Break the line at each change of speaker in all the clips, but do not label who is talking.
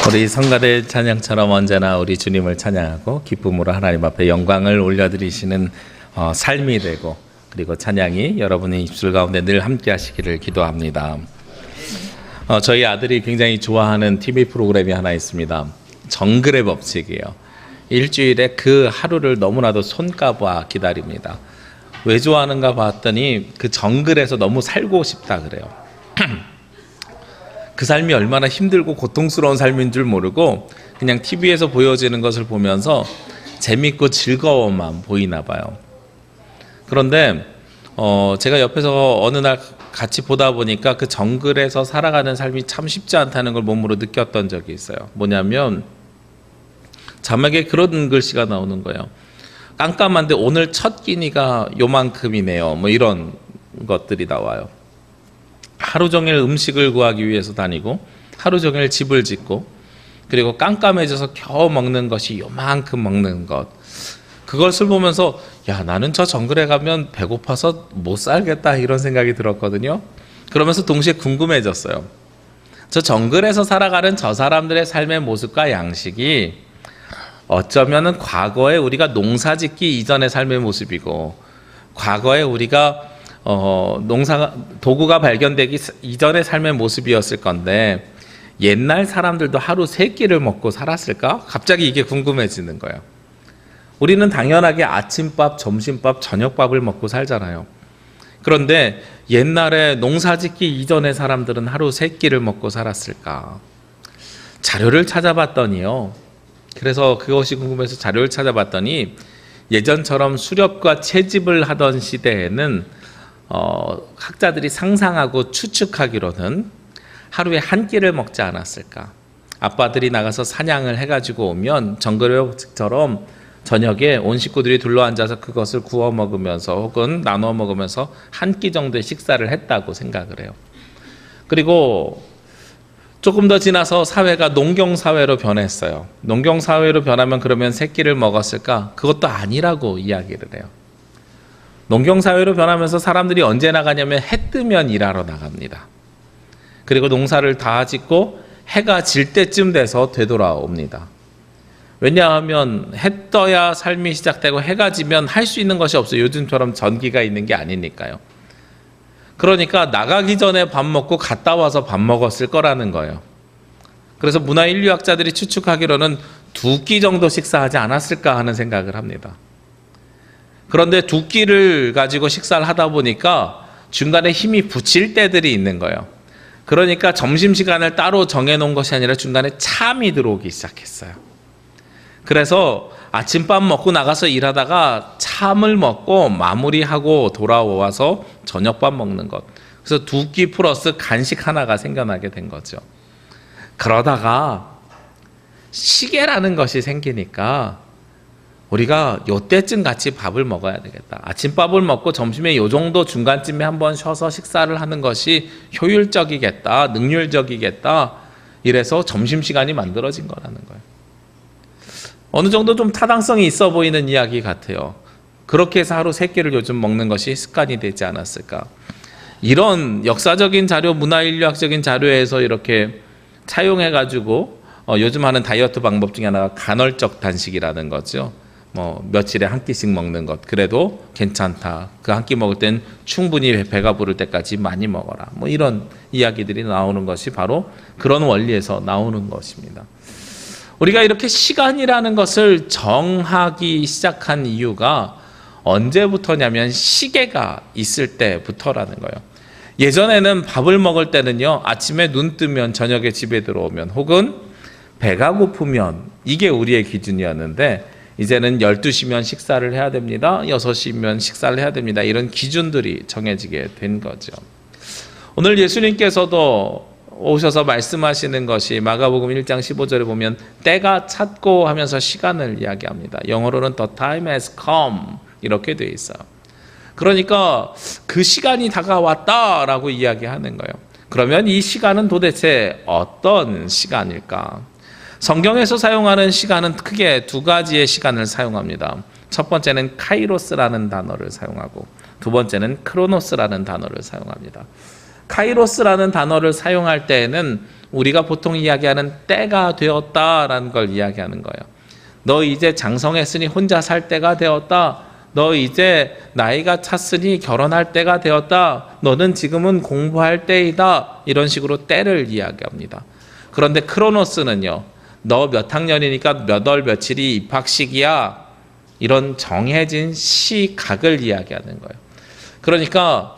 우리 성가대 찬양처럼 언제나 우리 주님을 찬양하고 기쁨으로 하나님 앞에 영광을 올려드리시는 삶이 되고, 그리고 찬양이 여러분의 입술 가운데 늘 함께 하시기를 기도합니다. 저희 아들이 굉장히 좋아하는 TV 프로그램이 하나 있습니다. 정글의 법칙이에요. 일주일에 그 하루를 너무나도 손꼽아 기다립니다. 왜 좋아하는가 봤더니 그 정글에서 너무 살고 싶다 그래요. 그 삶이 얼마나 힘들고 고통스러운 삶인 줄 모르고 그냥 TV에서 보여지는 것을 보면서 재밌고 즐거움만 보이나 봐요. 그런데 제가 옆에서 어느 날 같이 보다 보니까 그 정글에서 살아가는 삶이 참 쉽지 않다는 걸 몸으로 느꼈던 적이 있어요. 뭐냐면 자막에 그런 글씨가 나오는 거예요. 깜깜한데 오늘 첫 끼니가 요만큼이네요. 뭐 이런 것들이 나와요. 하루 종일 음식을 구하기 위해서 다니고 하루 종일 집을 짓고, 그리고 깜깜해져서 겨우 먹는 것이 요만큼 먹는 것. 그것을 보면서 야, 나는 저 정글에 가면 배고파서 못 살겠다 이런 생각이 들었거든요. 그러면서 동시에 궁금해졌어요. 저 정글에서 살아가는 저 사람들의 삶의 모습과 양식이 어쩌면은 과거에 우리가 농사 짓기 이전의 삶의 모습이고, 과거에 우리가 도구가 발견되기 이전의 삶의 모습이었을 건데, 옛날 사람들도 하루 3끼를 먹고 살았을까? 갑자기 이게 궁금해지는 거예요. 우리는 당연하게 아침밥, 점심밥, 저녁밥을 먹고 살잖아요. 그런데 옛날에 농사 짓기 이전의 사람들은 하루 3끼를 먹고 살았을까? 자료를 찾아봤더니요. 그래서 그것이 궁금해서 자료를 찾아봤더니 예전처럼 수렵과 채집을 하던 시대에는 학자들이 상상하고 추측하기로는 하루에 한 끼를 먹지 않았을까. 아빠들이 나가서 사냥을 해가지고 오면 정글의법칙처럼 저녁에 온 식구들이 둘러앉아서 그것을 구워 먹으면서 혹은 나눠 먹으면서 한 끼 정도의 식사를 했다고 생각을 해요. 그리고 조금 더 지나서 사회가 농경사회로 변했어요. 농경사회로 변하면 그러면 3끼를 먹었을까? 그것도 아니라고 이야기를 해요. 농경사회로 변하면서 사람들이 언제 나가냐면 해 뜨면 일하러 나갑니다. 그리고 농사를 다 짓고 해가 질 때쯤 돼서 되돌아옵니다. 왜냐하면 해 떠야 삶이 시작되고 해가 지면 할 수 있는 것이 없어요. 요즘처럼 전기가 있는 게 아니니까요. 그러니까 나가기 전에 밥 먹고 갔다 와서 밥 먹었을 거라는 거예요. 그래서 문화인류학자들이 추측하기로는 2끼 정도 식사하지 않았을까 하는 생각을 합니다. 그런데 2끼를 가지고 식사를 하다 보니까 중간에 힘이 붙일 때들이 있는 거예요. 그러니까 점심시간을 따로 정해놓은 것이 아니라 중간에 참이 들어오기 시작했어요. 그래서 아침밥 먹고 나가서 일하다가 참을 먹고 마무리하고 돌아와서 저녁밥 먹는 것. 그래서 2끼 플러스 간식 하나가 생겨나게 된 거죠. 그러다가 시계라는 것이 생기니까 우리가 요때쯤 같이 밥을 먹어야 되겠다. 아침밥을 먹고 점심에 요 정도 중간쯤에 한번 쉬어서 식사를 하는 것이 효율적이겠다, 능률적이겠다. 이래서 점심시간이 만들어진 거라는 거예요. 어느 정도 좀 타당성이 있어 보이는 이야기 같아요. 그렇게 해서 하루 3끼를 요즘 먹는 것이 습관이 되지 않았을까. 이런 역사적인 자료, 문화인류학적인 자료에서 이렇게 차용해가지고 요즘 하는 다이어트 방법 중에 하나가 간헐적 단식이라는 거죠. 며칠에 한 끼씩 먹는 것, 그래도 괜찮다. 그 한 끼 먹을 땐 충분히 배가 부를 때까지 많이 먹어라. 이런 이야기들이 나오는 것이 바로 그런 원리에서 나오는 것입니다. 우리가 이렇게 시간이라는 것을 정하기 시작한 이유가 언제부터냐면 시계가 있을 때부터라는 거예요. 예전에는 밥을 먹을 때는요, 아침에 눈 뜨면 저녁에 집에 들어오면 혹은 배가 고프면 이게 우리의 기준이었는데, 이제는 12시면 식사를 해야 됩니다. 6시면 식사를 해야 됩니다. 이런 기준들이 정해지게 된 거죠. 오늘 예수님께서도 오셔서 말씀하시는 것이 마가복음 1장 15절에 보면 때가 찼고 하면서 시간을 이야기합니다. 영어로는 The time has come 이렇게 되어 있어요. 그러니까 그 시간이 다가왔다라고 이야기하는 거예요. 그러면 이 시간은 도대체 어떤 시간일까? 성경에서 사용하는 시간은 크게 2가지의 시간을 사용합니다. 첫 번째는 카이로스라는 단어를 사용하고 두 번째는 크로노스라는 단어를 사용합니다. 카이로스라는 단어를 사용할 때에는 우리가 보통 이야기하는 때가 되었다라는 걸 이야기하는 거예요. 너 이제 장성했으니 혼자 살 때가 되었다. 너 이제 나이가 찼으니 결혼할 때가 되었다. 너는 지금은 공부할 때이다. 이런 식으로 때를 이야기합니다. 그런데 크로노스는요, 너 몇 학년이니까 몇 월 며칠이 입학식이야. 이런 정해진 시각을 이야기하는 거예요. 그러니까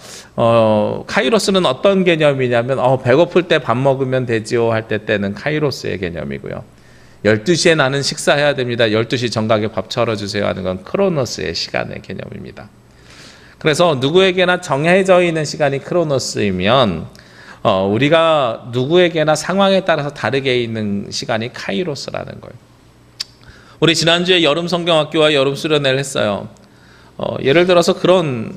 카이로스는 어떤 개념이냐면 배고플 때 밥 먹으면 되지요 할 때는 카이로스의 개념이고요. 12시에 나는 식사해야 됩니다. 12시 정각에 밥 차려주세요 하는 건 크로노스의 시간의 개념입니다. 그래서 누구에게나 정해져 있는 시간이 크로노스이면 우리가 누구에게나 상황에 따라서 다르게 있는 시간이 카이로스라는 거예요. 우리 지난주에 여름 성경학교와 여름 수련회를 했어요. 예를 들어서 그런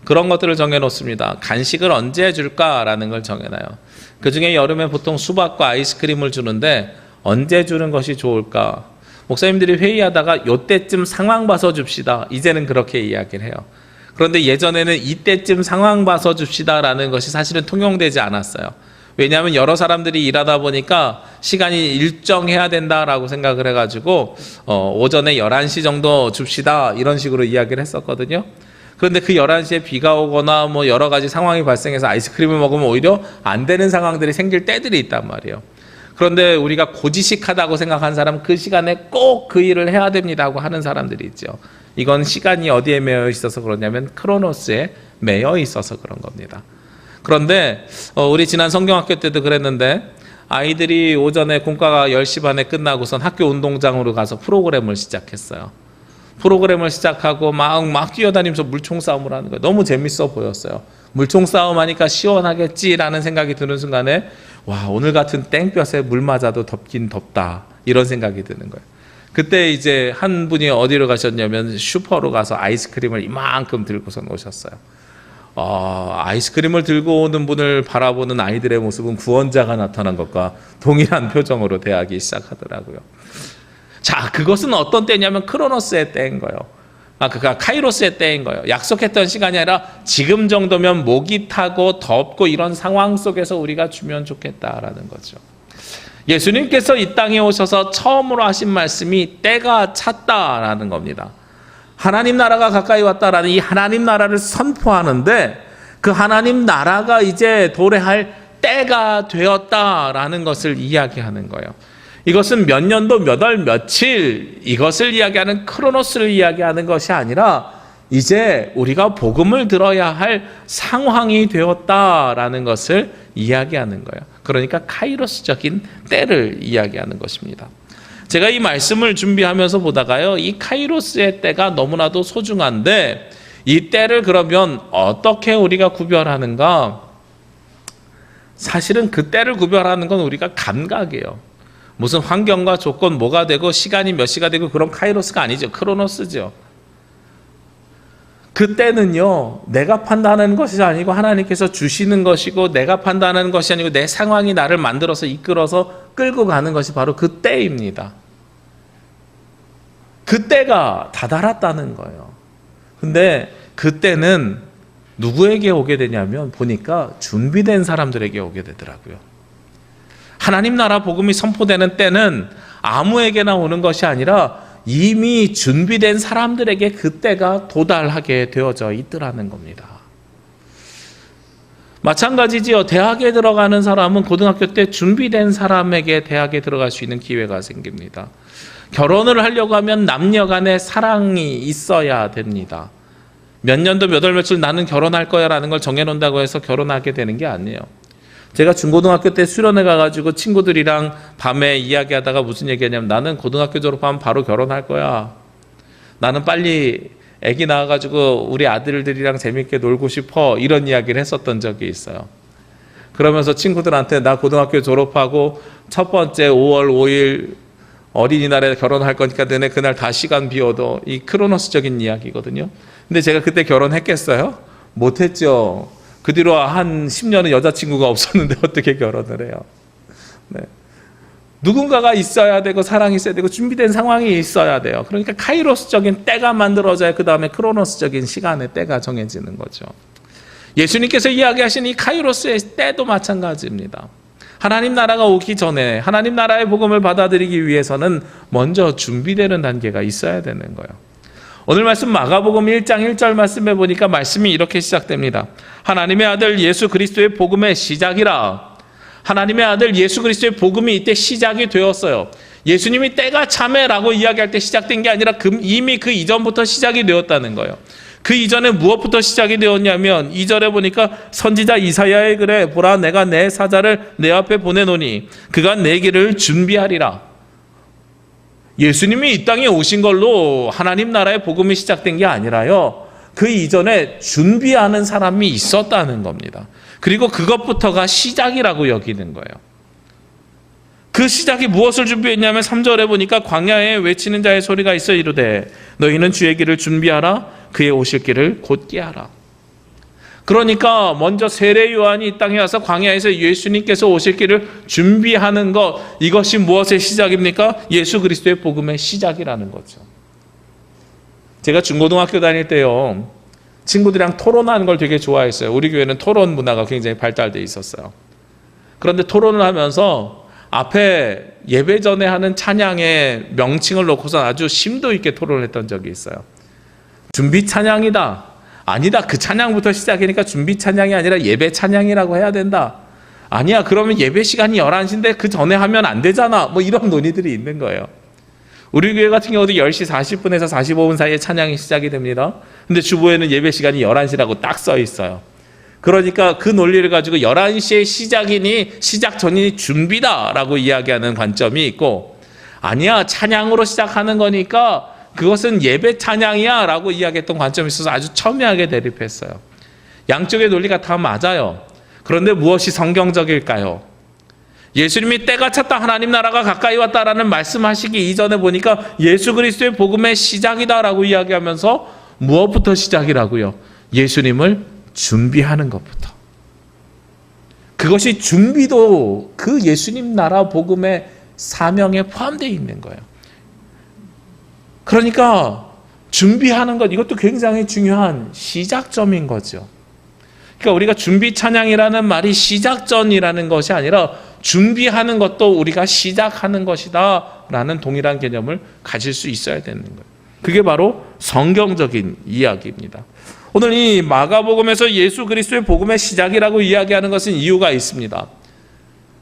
것들을 정해놓습니다. 간식을 언제 해줄까라는 걸 정해놔요. 그중에 여름에 보통 수박과 아이스크림을 주는데 언제 주는 것이 좋을까? 목사님들이 회의하다가 요때쯤 상황 봐서 줍시다. 이제는 그렇게 이야기를 해요. 그런데 예전에는 이때쯤 상황 봐서 줍시다라는 것이 사실은 통용되지 않았어요. 왜냐하면 여러 사람들이 일하다 보니까 시간이 일정해야 된다라고 생각을 해가지고 오전에 11시 정도 줍시다 이런 식으로 이야기를 했었거든요. 그런데 그 11시에 비가 오거나 뭐 여러 가지 상황이 발생해서 아이스크림을 먹으면 오히려 안 되는 상황들이 생길 때들이 있단 말이에요. 그런데 우리가 고지식하다고 생각한 사람은 그 시간에 꼭 그 일을 해야 됩니다고 하는 사람들이 있죠. 이건 시간이 어디에 매여 있어서 그러냐면 크로노스에 매여 있어서 그런 겁니다. 그런데 우리 지난 성경학교 때도 그랬는데 아이들이 오전에 공과가 10시 반에 끝나고선 학교 운동장으로 가서 프로그램을 시작했어요. 프로그램을 시작하고 막 뛰어다니면서 물총 싸움을 하는 거예요. 너무 재밌어 보였어요. 물총 싸움 하니까 시원하겠지라는 생각이 드는 순간에 와, 오늘 같은 땡볕에 물 맞아도 덥긴 덥다 이런 생각이 드는 거예요. 그때 이제 한 분이 어디로 가셨냐면 슈퍼로 가서 아이스크림을 이만큼 들고서 오셨어요. 아이스크림을 들고 오는 분을 바라보는 아이들의 모습은 구원자가 나타난 것과 동일한 표정으로 대하기 시작하더라고요. 자, 그것은 어떤 때냐면 크로노스의 때인 거예요. 그러니까 카이로스의 때인 거예요. 약속했던 시간이 아니라 지금 정도면 목이 타고 덥고 이런 상황 속에서 우리가 주면 좋겠다라는 거죠. 예수님께서 이 땅에 오셔서 처음으로 하신 말씀이 때가 찼다라는 겁니다. 하나님 나라가 가까이 왔다라는 이 하나님 나라를 선포하는데 그 하나님 나라가 이제 도래할 때가 되었다라는 것을 이야기하는 거예요. 이것은 몇 년도 몇 월 며칠 이것을 이야기하는 크로노스를 이야기하는 것이 아니라 이제 우리가 복음을 들어야 할 상황이 되었다라는 것을 이야기하는 거예요. 그러니까 카이로스적인 때를 이야기하는 것입니다. 제가 이 말씀을 준비하면서 보다가요, 이 카이로스의 때가 너무나도 소중한데 이 때를 그러면 어떻게 우리가 구별하는가? 사실은 그 때를 구별하는 건 우리가 감각이에요. 무슨 환경과 조건 뭐가 되고 시간이 몇 시가 되고 그런 카이로스가 아니죠. 크로노스죠. 그때는요, 내가 판단하는 것이 아니고 하나님께서 주시는 것이고 내가 판단하는 것이 아니고 내 상황이 나를 만들어서 이끌어서 끌고 가는 것이 바로 그때입니다. 그때가 다다랐다는 거예요. 근데 그때는 누구에게 오게 되냐면 보니까 준비된 사람들에게 오게 되더라고요. 하나님 나라 복음이 선포되는 때는 아무에게나 오는 것이 아니라 이미 준비된 사람들에게 그때가 도달하게 되어져 있더라는 겁니다. 마찬가지지요. 대학에 들어가는 사람은 고등학교 때 준비된 사람에게 대학에 들어갈 수 있는 기회가 생깁니다. 결혼을 하려고 하면 남녀 간의 사랑이 있어야 됩니다. 몇 년도 몇 월 며칠 나는 결혼할 거야 라는 걸 정해놓는다고 해서 결혼하게 되는 게 아니에요. 제가 중고등학교 때 수련회 가가지고 친구들이랑 밤에 이야기하다가 무슨 얘기하냐면 나는 고등학교 졸업하면 바로 결혼할 거야. 나는 빨리 아기 낳아가지고 우리 아들들이랑 재밌게 놀고 싶어. 이런 이야기를 했었던 적이 있어요. 그러면서 친구들한테 나 고등학교 졸업하고 첫 번째 5월 5일 어린이날에 결혼할 거니까 너네 그날 다 시간 비워도 이 크로노스적인 이야기거든요. 근데 제가 그때 결혼했겠어요? 못했죠. 그 뒤로 한 10년은 여자친구가 없었는데 어떻게 결혼을 해요? 네. 누군가가 있어야 되고 사랑이 있어야 되고 준비된 상황이 있어야 돼요. 그러니까 카이로스적인 때가 만들어져야 그 다음에 크로노스적인 시간의 때가 정해지는 거죠. 예수님께서 이야기하신 이 카이로스의 때도 마찬가지입니다. 하나님 나라가 오기 전에 하나님 나라의 복음을 받아들이기 위해서는 먼저 준비되는 단계가 있어야 되는 거예요. 오늘 말씀 마가복음 1장 1절 말씀에 보니까 말씀이 이렇게 시작됩니다. 하나님의 아들 예수 그리스도의 복음의 시작이라. 하나님의 아들 예수 그리스도의 복음이 이때 시작이 되었어요. 예수님이 때가 차매라고 이야기할 때 시작된 게 아니라 이미 그 이전부터 시작이 되었다는 거예요. 그 이전에 무엇부터 시작이 되었냐면 2절에 보니까 선지자 이사야의 글에 보라 내가 내 사자를 내 앞에 보내노니 그가 내 길을 준비하리라. 예수님이 이 땅에 오신 걸로 하나님 나라의 복음이 시작된 게 아니라요. 그 이전에 준비하는 사람이 있었다는 겁니다. 그리고 그것부터가 시작이라고 여기는 거예요. 그 시작이 무엇을 준비했냐면 3절에 보니까 광야에 외치는 자의 소리가 있어 이르되 너희는 주의 길을 준비하라 그의 오실 길을 곧게 하라. 그러니까 먼저 세례 요한이 이 땅에 와서 광야에서 예수님께서 오실 길을 준비하는 것, 이것이 무엇의 시작입니까? 예수 그리스도의 복음의 시작이라는 거죠. 제가 중고등학교 다닐 때요, 친구들이랑 토론하는 걸 되게 좋아했어요. 우리 교회는 토론 문화가 굉장히 발달돼 있었어요. 그런데 토론을 하면서 앞에 예배 전에 하는 찬양의 명칭을 놓고서 아주 심도 있게 토론을 했던 적이 있어요. 준비 찬양이다. 아니다. 그 찬양부터 시작이니까 준비 찬양이 아니라 예배 찬양이라고 해야 된다. 아니야. 그러면 예배 시간이 11시인데 그 전에 하면 안 되잖아. 뭐 이런 논의들이 있는 거예요. 우리 교회 같은 경우도 10시 40분에서 45분 사이에 찬양이 시작이 됩니다. 근데 주보에는 예배 시간이 11시라고 딱 써 있어요. 그러니까 그 논리를 가지고 11시의 시작이니 시작 전이니 준비다라고 이야기하는 관점이 있고, 아니야. 찬양으로 시작하는 거니까 그것은 예배 찬양이야 라고 이야기했던 관점이 있어서 아주 첨예하게 대립했어요. 양쪽의 논리가 다 맞아요. 그런데 무엇이 성경적일까요? 예수님이 때가 찼다, 하나님 나라가 가까이 왔다라는 말씀하시기 이전에 보니까 예수 그리스도의 복음의 시작이다라고 이야기하면서 무엇부터 시작이라고요? 예수님을 준비하는 것부터. 그것이 준비도 그 예수님 나라 복음의 사명에 포함되어 있는 거예요. 그러니까 준비하는 것, 이것도 굉장히 중요한 시작점인 거죠. 그러니까 우리가 준비 찬양이라는 말이 시작전이라는 것이 아니라 준비하는 것도 우리가 시작하는 것이다 라는 동일한 개념을 가질 수 있어야 되는 거예요. 그게 바로 성경적인 이야기입니다. 오늘 이 마가복음에서 예수 그리스도의 복음의 시작이라고 이야기하는 것은 이유가 있습니다.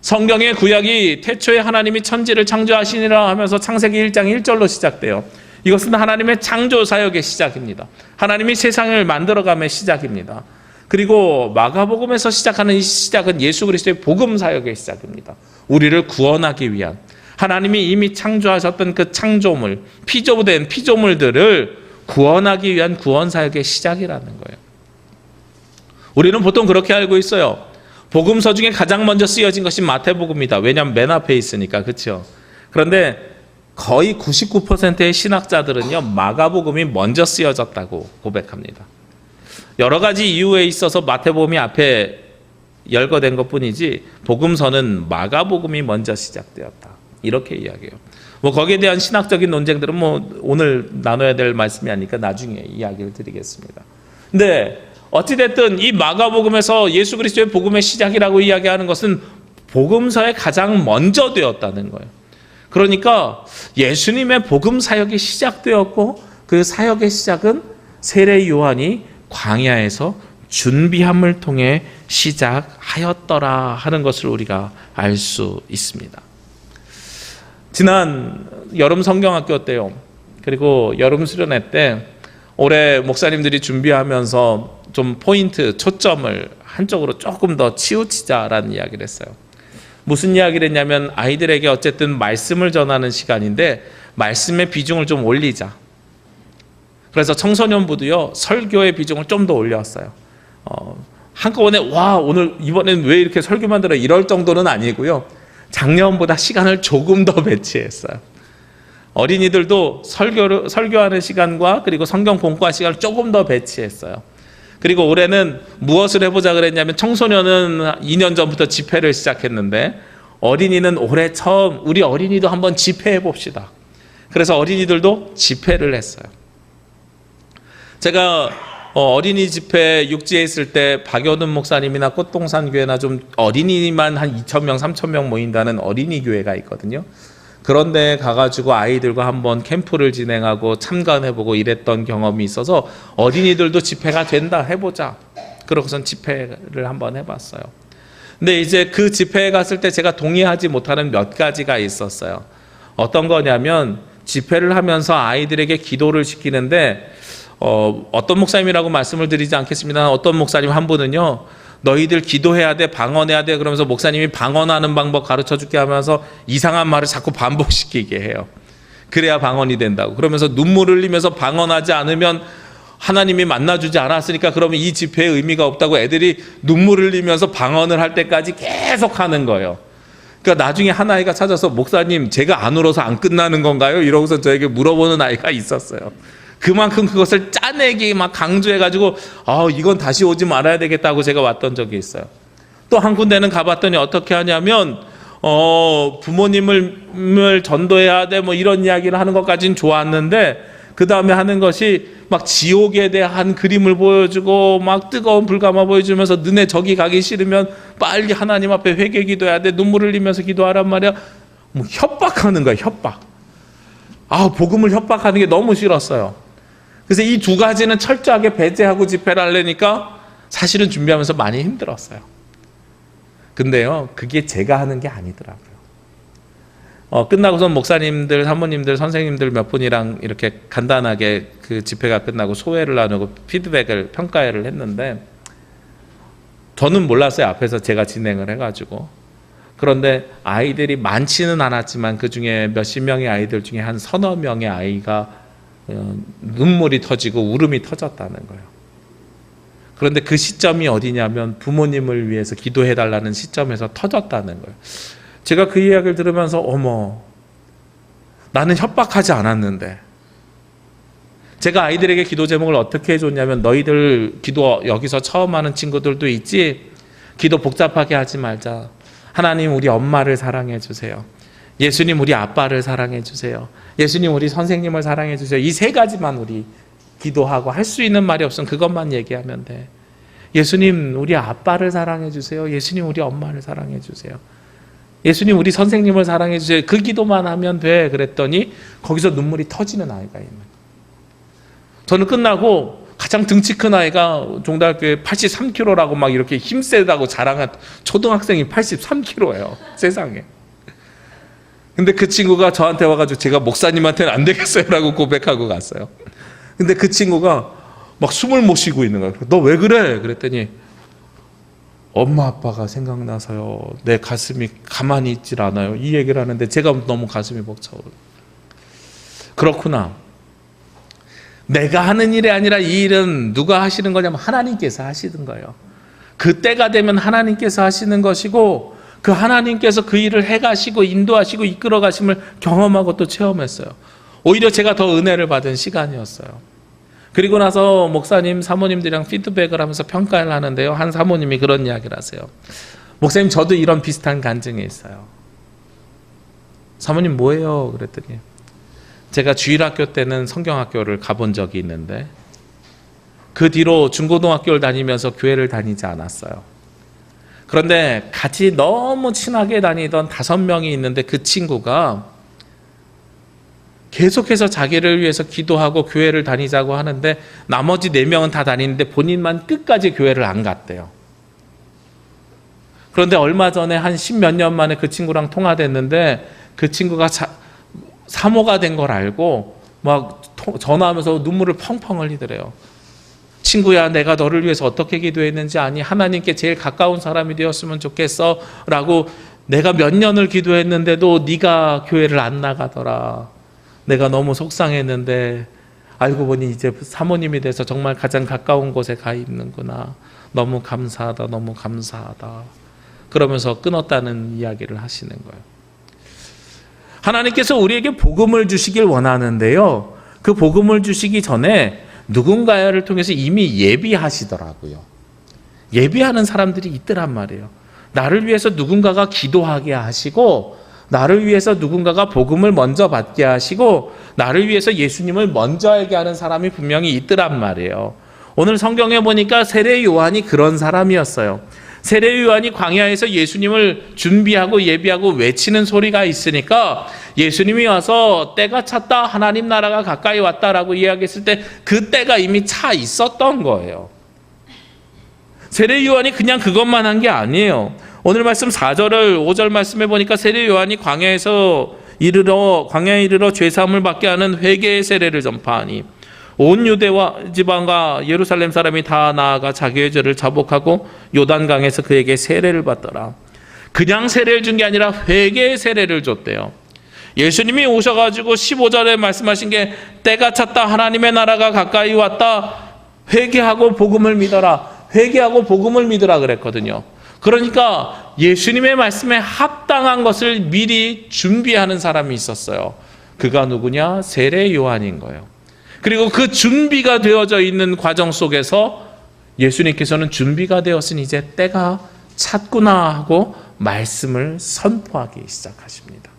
성경의 구약이 태초에 하나님이 천지를 창조하시니라 하면서 창세기 1장 1절로 시작돼요. 이것은 하나님의 창조 사역의 시작입니다. 하나님이 세상을 만들어감의 시작입니다. 그리고 마가복음에서 시작하는 이 시작은 예수 그리스도의 복음 사역의 시작입니다. 우리를 구원하기 위한, 하나님이 이미 창조하셨던 그 창조물, 피조된 피조물들을 구원하기 위한 구원 사역의 시작이라는 거예요. 우리는 보통 그렇게 알고 있어요. 복음서 중에 가장 먼저 쓰여진 것이 마태복음이다. 왜냐하면 맨 앞에 있으니까. 그렇죠? 그런데 거의 99%의 신학자들은요, 마가복음이 먼저 쓰여졌다고 고백합니다. 여러 가지 이유에 있어서 마태복음이 앞에 열거된 것뿐이지 복음서는 마가복음이 먼저 시작되었다. 이렇게 이야기해요. 뭐 거기에 대한 신학적인 논쟁들은 뭐 오늘 나눠야 될 말씀이 아니니까 나중에 이야기를 드리겠습니다. 근데 어찌됐든 이 마가복음에서 예수 그리스도의 복음의 시작이라고 이야기하는 것은 복음서에 가장 먼저 되었다는 거예요. 그러니까 예수님의 복음 사역이 시작되었고 그 사역의 시작은 세례 요한이 광야에서 준비함을 통해 시작하였더라 하는 것을 우리가 알 수 있습니다. 지난 여름 성경학교 때요, 그리고 여름 수련회 때 올해 목사님들이 준비하면서 좀 포인트, 초점을 한쪽으로 조금 더 치우치자라는 이야기를 했어요. 무슨 이야기를 했냐면 아이들에게 어쨌든 말씀을 전하는 시간인데 말씀의 비중을 좀 올리자. 그래서 청소년부도요, 설교의 비중을 좀 더 올렸어요. 한꺼번에 와 오늘 이번엔 왜 이렇게 설교만 들어 이럴 정도는 아니고요. 작년보다 시간을 조금 더 배치했어요. 어린이들도 설교하는 시간과 그리고 성경 공부할 시간을 조금 더 배치했어요. 그리고 올해는 무엇을 해보자 그랬냐면 청소년은 2년 전부터 집회를 시작했는데 어린이는 올해 처음 우리 어린이도 한번 집회해 봅시다. 그래서 어린이들도 집회를 했어요. 제가 어린이 집회 육지에 있을 때 박여둔 목사님이나 꽃동산 교회나 좀 어린이만 한 2,000명, 3,000명 모인다는 어린이 교회가 있거든요. 그런데 가가지고 아이들과 한번 캠프를 진행하고 참관해보고 이랬던 경험이 있어서 어린이들도 집회가 된다, 해보자. 그러고선 집회를 한번 해봤어요. 근데 이제 그 집회에 갔을 때 제가 동의하지 못하는 몇 가지가 있었어요. 어떤 거냐면 집회를 하면서 아이들에게 기도를 시키는데 어떤 목사님이라고 말씀을 드리지 않겠습니다. 어떤 목사님 한 분은요, 너희들 기도해야 돼, 방언해야 돼, 그러면서 목사님이 방언하는 방법 가르쳐 줄게 하면서 이상한 말을 자꾸 반복시키게 해요. 그래야 방언이 된다고. 그러면서 눈물을 흘리면서 방언하지 않으면 하나님이 만나주지 않았으니까 그러면 이 집회의 의미가 없다고 애들이 눈물을 흘리면서 방언을 할 때까지 계속 하는 거예요. 그러니까 나중에 한 아이가 찾아서 목사님, 제가 안 울어서 안 끝나는 건가요? 이러고서 저에게 물어보는 아이가 있었어요. 그만큼 그것을 짜내기 막 강조해가지고 이건 다시 오지 말아야 되겠다고 제가 왔던 적이 있어요. 또 한 군데는 가봤더니 어떻게 하냐면 부모님을 전도해야 돼 뭐 이런 이야기를 하는 것까지는 좋았는데 그 다음에 하는 것이 막 지옥에 대한 그림을 보여주고 막 뜨거운 불감아 보여주면서 너네 저기 가기 싫으면 빨리 하나님 앞에 회개 기도해야 돼, 눈물 흘리면서 기도하란 말이야. 뭐 협박하는 거야, 협박. 복음을 협박하는 게 너무 싫었어요. 그래서 이 두 가지는 철저하게 배제하고 집회를 하려니까 사실은 준비하면서 많이 힘들었어요. 근데요, 그게 제가 하는 게 아니더라고요. 끝나고선 목사님들, 사모님들, 선생님들 몇 분이랑 이렇게 간단하게 그 집회가 끝나고 소회를 나누고 피드백을, 평가회를 했는데 저는 몰랐어요. 앞에서 제가 진행을 해가지고. 그런데 아이들이 많지는 않았지만 그 중에 몇십 명의 아이들 중에 한 서너 명의 아이가 눈물이 터지고 울음이 터졌다는 거예요. 그런데 그 시점이 어디냐면 부모님을 위해서 기도해달라는 시점에서 터졌다는 거예요. 제가 그 이야기를 들으면서 어머, 나는 협박하지 않았는데. 제가 아이들에게 기도 제목을 어떻게 해줬냐면 너희들 기도 여기서 처음 하는 친구들도 있지? 기도 복잡하게 하지 말자. 하나님 우리 엄마를 사랑해 주세요. 예수님 우리 아빠를 사랑해 주세요. 예수님 우리 선생님을 사랑해 주세요. 이 세 가지만 우리 기도하고 할 수 있는 말이 없으면 그것만 얘기하면 돼. 예수님 우리 아빠를 사랑해 주세요. 예수님 우리 엄마를 사랑해 주세요. 예수님 우리 선생님을 사랑해 주세요. 그 기도만 하면 돼. 그랬더니 거기서 눈물이 터지는 아이가 있는 거예요. 저는 끝나고 가장 등치 큰 아이가 종달교회 83kg라고 막 이렇게 힘세다고 자랑한 초등학생이 83kg예요. 세상에. 근데 그 친구가 저한테 와가지고 제가 목사님한테는 안 되겠어요 라고 고백하고 갔어요. 근데 그 친구가 막 숨을 못 쉬고 있는 거예요. 너 왜 그래? 그랬더니 엄마 아빠가 생각나서요. 내 가슴이 가만히 있질 않아요. 이 얘기를 하는데 제가 너무 가슴이 벅차오르고. 그렇구나. 내가 하는 일이 아니라 이 일은 누가 하시는 거냐면 하나님께서 하시는 거예요. 그 때가 되면 하나님께서 하시는 것이고 그 하나님께서 그 일을 해가시고 인도하시고 이끌어 가심을 경험하고 또 체험했어요. 오히려 제가 더 은혜를 받은 시간이었어요. 그리고 나서 목사님, 사모님들이랑 피드백을 하면서 평가를 하는데요. 한 사모님이 그런 이야기를 하세요. 목사님 저도 이런 비슷한 간증이 있어요. 사모님 뭐예요? 그랬더니 제가 주일학교 때는 성경학교를 가본 적이 있는데 그 뒤로 중고등학교를 다니면서 교회를 다니지 않았어요. 그런데 같이 너무 친하게 다니던 5명이 있는데 그 친구가 계속해서 자기를 위해서 기도하고 교회를 다니자고 하는데 나머지 4명은 다 다니는데 본인만 끝까지 교회를 안 갔대요. 그런데 얼마 전에 한 10몇 년 만에 그 친구랑 통화됐는데 그 친구가 사모가 된 걸 알고 막 전화하면서 눈물을 펑펑 흘리더래요. 친구야, 내가 너를 위해서 어떻게 기도했는지 아니? 하나님께 제일 가까운 사람이 되었으면 좋겠어 라고 내가 몇 년을 기도했는데도 네가 교회를 안 나가더라. 내가 너무 속상했는데 알고 보니 이제 사모님이 돼서 정말 가장 가까운 곳에 가 있는구나. 너무 감사하다, 너무 감사하다. 그러면서 끊었다는 이야기를 하시는 거예요. 하나님께서 우리에게 복음을 주시길 원하는데요. 그 복음을 주시기 전에 누군가를 통해서 이미 예비하시더라고요. 예비하는 사람들이 있더란 말이에요. 나를 위해서 누군가가 기도하게 하시고 나를 위해서 누군가가 복음을 먼저 받게 하시고 나를 위해서 예수님을 먼저 알게 하는 사람이 분명히 있더란 말이에요. 오늘 성경에 보니까 세례 요한이 그런 사람이었어요. 세례 요한이 광야에서 예수님을 준비하고 예비하고 외치는 소리가 있으니까 예수님이 와서 때가 찼다, 하나님 나라가 가까이 왔다라고 이야기했을 때 그 때가 이미 차 있었던 거예요. 세례 요한이 그냥 그것만 한 게 아니에요. 오늘 말씀 4절을 5절 말씀해 보니까 세례 요한이 광야에 이르러 죄 사함을 받게 하는 회개의 세례를 전파하니 온 유대와 지방과 예루살렘 사람이 다 나아가 자기의 죄를 자복하고 요단강에서 그에게 세례를 받더라. 그냥 세례를 준 게 아니라 회개의 세례를 줬대요. 예수님이 오셔가지고 15절에 말씀하신 게 때가 찼다, 하나님의 나라가 가까이 왔다, 회개하고 복음을 믿어라, 회개하고 복음을 믿으라 그랬거든요. 그러니까 예수님의 말씀에 합당한 것을 미리 준비하는 사람이 있었어요. 그가 누구냐? 세례 요한인 거예요. 그리고 그 준비가 되어져 있는 과정 속에서 예수님께서는 준비가 되었으니 이제 때가 찼구나 하고 말씀을 선포하기 시작하십니다.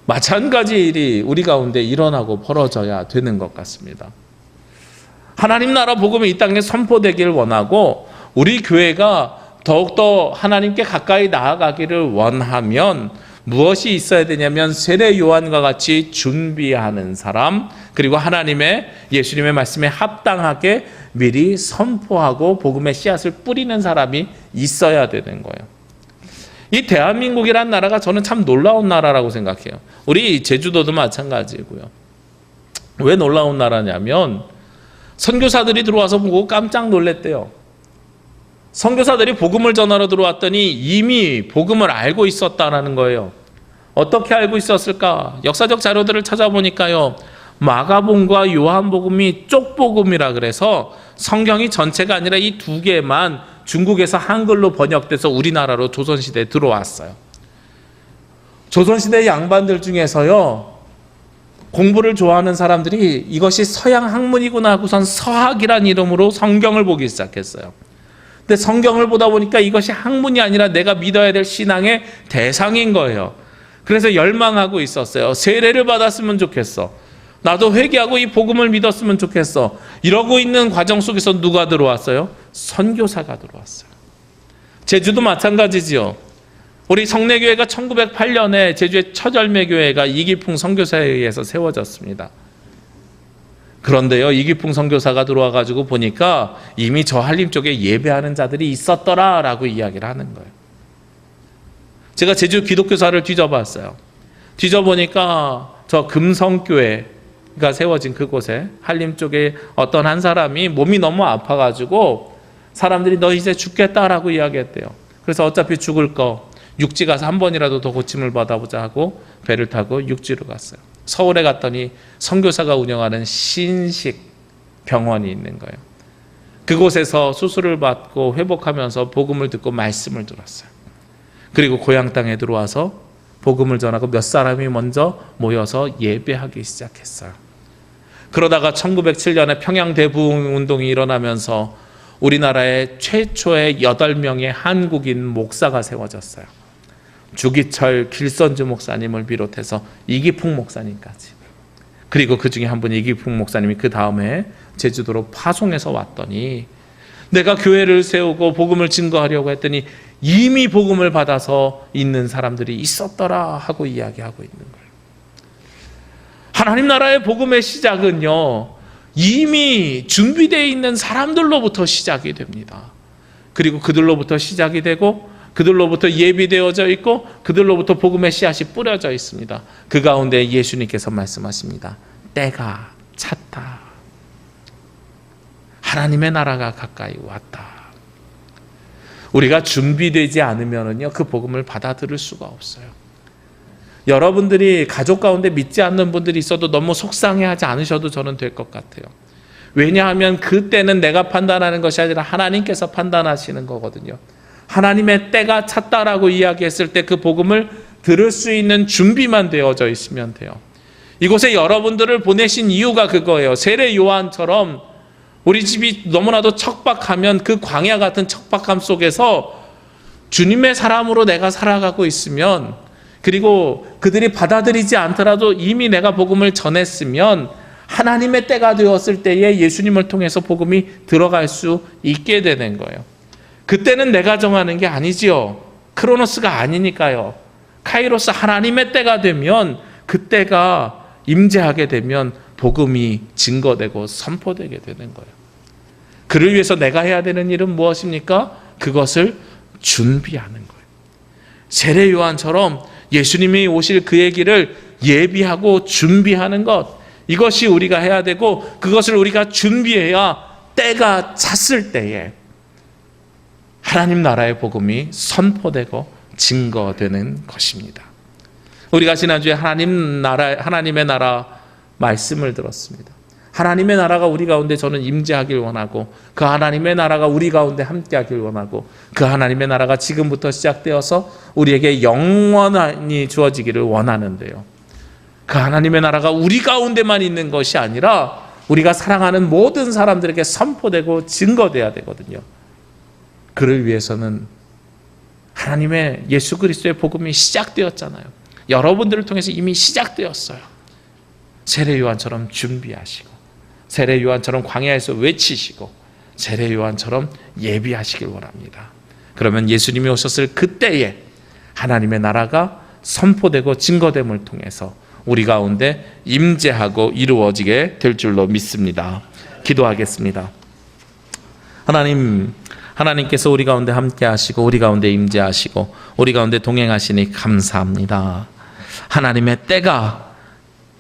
마찬가지 일이 우리 가운데 일어나고 벌어져야 되는 것 같습니다. 하나님 나라 복음이 이 땅에 선포되기를 원하고 우리 교회가 더욱더 하나님께 가까이 나아가기를 원하면 무엇이 있어야 되냐면 세례 요한과 같이 준비하는 사람, 그리고 하나님의 예수님의 말씀에 합당하게 미리 선포하고 복음의 씨앗을 뿌리는 사람이 있어야 되는 거예요. 이 대한민국이란 나라가 저는 참 놀라운 나라라고 생각해요. 우리 제주도도 마찬가지고요. 왜 놀라운 나라냐면 선교사들이 들어와서 보고 깜짝 놀랐대요. 선교사들이 복음을 전하러 들어왔더니 이미 복음을 알고 있었다라는 거예요. 어떻게 알고 있었을까? 역사적 자료들을 찾아보니까요, 마가복음과 요한복음이 쪽복음이라 그래서 성경이 전체가 아니라 이 두 개만 중국에서 한글로 번역돼서 우리나라로 조선시대에 들어왔어요. 조선시대 양반들 중에서요, 공부를 좋아하는 사람들이 이것이 서양 학문이구나 하고선 서학이란 이름으로 성경을 보기 시작했어요. 근데 성경을 보다 보니까 이것이 학문이 아니라 내가 믿어야 될 신앙의 대상인 거예요. 그래서 열망하고 있었어요. 세례를 받았으면 좋겠어. 나도 회개하고 이 복음을 믿었으면 좋겠어. 이러고 있는 과정 속에서 누가 들어왔어요? 선교사가 들어왔어요. 제주도 마찬가지지요. 우리 성례교회가 1908년에 제주의 첫 열매교회가 이기풍 선교사에 의해서 세워졌습니다. 그런데요, 이기풍 선교사가 들어와가지고 보니까 이미 저 한림 쪽에 예배하는 자들이 있었더라라고 이야기를 하는 거예요. 제가 제주 기독교사를 뒤져봤어요. 뒤져보니까 저 금성교회가 세워진 그곳에 한림 쪽에 어떤 한 사람이 몸이 너무 아파가지고 사람들이 너 이제 죽겠다라고 이야기했대요. 그래서 어차피 죽을 거 육지 가서 한 번이라도 더 고침을 받아보자 하고 배를 타고 육지로 갔어요. 서울에 갔더니 선교사가 운영하는 신식 병원이 있는 거예요. 그곳에서 수술을 받고 회복하면서 복음을 듣고 말씀을 들었어요. 그리고 고향 땅에 들어와서 복음을 전하고 몇 사람이 먼저 모여서 예배하기 시작했어요. 그러다가 1907년에 평양 대부흥 운동이 일어나면서 우리나라의 최초의 8명의 한국인 목사가 세워졌어요. 주기철, 길선주 목사님을 비롯해서 이기풍 목사님까지. 그리고 그 중에 한 분이 이기풍 목사님이 그 다음에 제주도로 파송해서 왔더니 내가 교회를 세우고 복음을 증거하려고 했더니 이미 복음을 받아서 있는 사람들이 있었더라 하고 이야기하고 있는 거예요. 하나님 나라의 복음의 시작은요, 이미 준비되어 있는 사람들로부터 시작이 됩니다. 그리고 그들로부터 시작이 되고 그들로부터 예비되어져 있고 그들로부터 복음의 씨앗이 뿌려져 있습니다. 그 가운데 예수님께서 말씀하십니다. 때가 찼다. 하나님의 나라가 가까이 왔다. 우리가 준비되지 않으면요, 그 복음을 받아들일 수가 없어요. 여러분들이 가족 가운데 믿지 않는 분들이 있어도 너무 속상해하지 않으셔도 저는 될 것 같아요. 왜냐하면 그때는 내가 판단하는 것이 아니라 하나님께서 판단하시는 거거든요. 하나님의 때가 찼다라고 이야기했을 때 그 복음을 들을 수 있는 준비만 되어져 있으면 돼요. 이곳에 여러분들을 보내신 이유가 그거예요. 세례 요한처럼 우리 집이 너무나도 척박하면 그 광야 같은 척박함 속에서 주님의 사람으로 내가 살아가고 있으면, 그리고 그들이 받아들이지 않더라도 이미 내가 복음을 전했으면 하나님의 때가 되었을 때에 예수님을 통해서 복음이 들어갈 수 있게 되는 거예요. 그때는 내가 정하는 게 아니지요. 크로노스가 아니니까요. 카이로스 하나님의 때가 되면, 그때가 임재하게 되면 복음이 증거되고 선포되게 되는 거예요. 그를 위해서 내가 해야 되는 일은 무엇입니까? 그것을 준비하는 거예요. 세례 요한처럼 예수님이 오실 그의 길을 예비하고 준비하는 것, 이것이 우리가 해야 되고, 그것을 우리가 준비해야 때가 찼을 때에 하나님 나라의 복음이 선포되고 증거되는 것입니다. 우리가 지난주에 하나님의 나라 말씀을 들었습니다. 하나님의 나라가 우리 가운데 저는 임재하길 원하고, 그 하나님의 나라가 우리 가운데 함께하길 원하고, 그 하나님의 나라가 지금부터 시작되어서 우리에게 영원히 주어지기를 원하는데요. 그 하나님의 나라가 우리 가운데만 있는 것이 아니라 우리가 사랑하는 모든 사람들에게 선포되고 증거돼야 되거든요. 그를 위해서는 하나님의 예수 그리스도의 복음이 시작되었잖아요. 여러분들을 통해서 이미 시작되었어요. 세례 요한처럼 준비하시고, 세례 요한처럼 광야에서 외치시고, 세례 요한처럼 예비하시길 원합니다. 그러면 예수님이 오셨을 그때에 하나님의 나라가 선포되고 증거됨을 통해서 우리 가운데 임재하고 이루어지게 될 줄로 믿습니다. 기도하겠습니다. 하나님께서 우리 가운데 함께 하시고, 우리 가운데 임재하시고, 우리 가운데 동행하시니 감사합니다. 하나님의 때가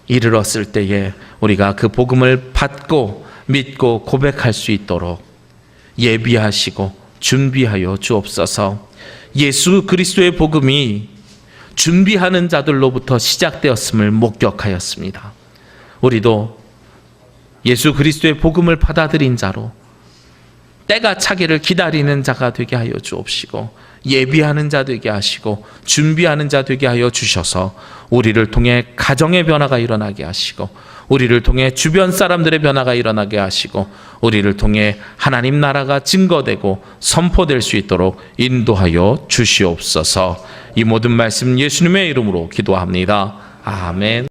이르렀을 때에 우리가 그 복음을 받고 믿고 고백할 수 있도록 예비하시고 준비하여 주옵소서. 예수 그리스도의 복음이 준비하는 자들로부터 시작되었음을 목격하였습니다. 우리도 예수 그리스도의 복음을 받아들인 자로 때가 차기를 기다리는 자가 되게 하여 주옵시고, 예비하는 자 되게 하시고 준비하는 자 되게 하여 주셔서 우리를 통해 가정의 변화가 일어나게 하시고, 우리를 통해 주변 사람들의 변화가 일어나게 하시고, 우리를 통해 하나님 나라가 증거되고 선포될 수 있도록 인도하여 주시옵소서. 이 모든 말씀 예수님의 이름으로 기도합니다. 아멘.